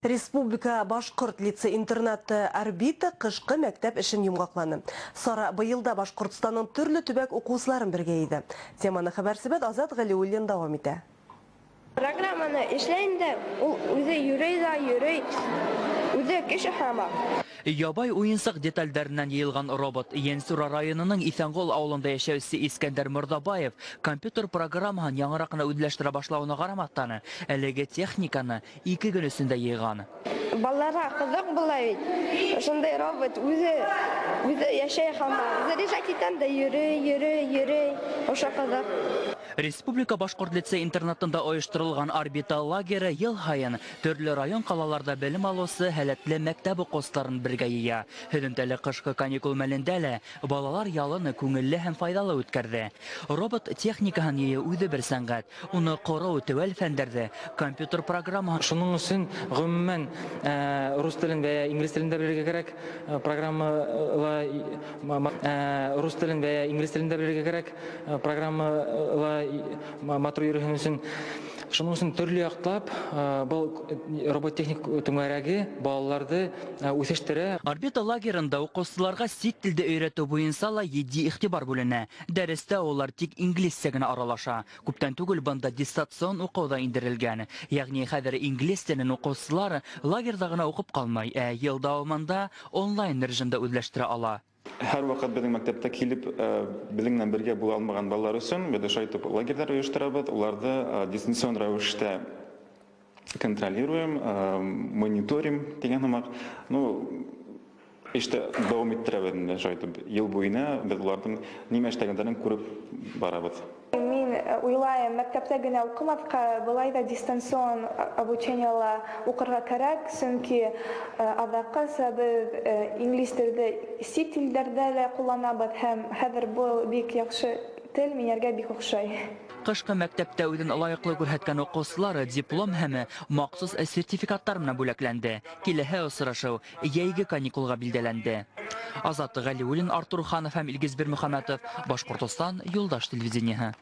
Республика Башкорт лицей-интернаты «Орбита» кышкы мәктәп эшен йомгакланы. Сара быелда Башкортстанның төрле төбәк укучыларын бергә иде. Теманы хәбәрсебәт Азат Галиуллин дәвам итә. Программаны эшләйендә ул үзе йөрей, үзе кеше хама. Ябай уенсак детальдәреннән йыелган робот Йенсура районының Исәнгол авылында яшәүче Искәндәр Мордабаев компьютер программаһын яңарак кына үзләштерә башлауына карамастан, әлеге техниканы 2 көн эчендә йыйган. Балларга кызык була бит. Шундай робот үзе яшәй хама. Заряжать итәм дә йөрей. Оша кызык. Республика Башкорт лицей-интернатында оештырылган «Орбита» лагере ел һайын төрле район калаларда белем алучы һәләтле мәктәп укучыларын бергә йыя. Һөнтәле кышкы каникул мәлендә лә балалар ялыны күңелле һәм файдалы үткәрде. Робот техникаһын йыю үзе бер сәнгать. Уны карау төвәл фәннәрдә компьютер программаһы. Шуның өчен гомумән рус телен вә инглиз телендә белергә кирәк. Рус телен вә инглиз телендә белергә кирәк. Программалар матур йөрү өчен шуның өчен төрле яклап бу робот техник түңәрәге балаларды үсештерә. «Орбита» лагерында укучыларга сит телде өйрәтү буенча ла җитди игътибар бүленә. Дәрестә улар тик инглизчә генә аралаша. Күптән түгел бында дистанцион уку да индерелгән. Ягъни хәзер инглиз телен укучылар лагерда гына укып калмый, ел дәвамында онлайн режимда үзләштерә ала. Һәр вакыт безнең мәктәптә килеп белеңнән бергә була алмаган балалар өчен без шайтып лагерьләр оештырабыз, уларны дистанцион рәвештә контролируем, мониторим дигән һәм эштә дәвам иттерәбез шайтып ел буена без уларның нимә эшләгәннәрен күреп барабыз. Мин уйлайм, мәктәптә генә укымаска, былай да дистанцион обучениела укырга кирәк, чөнки адакы без инглиз телендә, сит телләрдә дә кулланабыз һәм хәзер бу бик яхшы тел минәргә бик охшай. Кышкы мәктәптә үзен лаеклы күрһәткән укучылар диплом һәм махсус сертификаттар белән бүләкләнде. Киләһе очрашу яйгы каникулга билдәләнде. Азат Галиуллин, Артур Ханов һәм Илгиз Бермөхәммәтов, Башкортстан юлдаш телевидениеһы.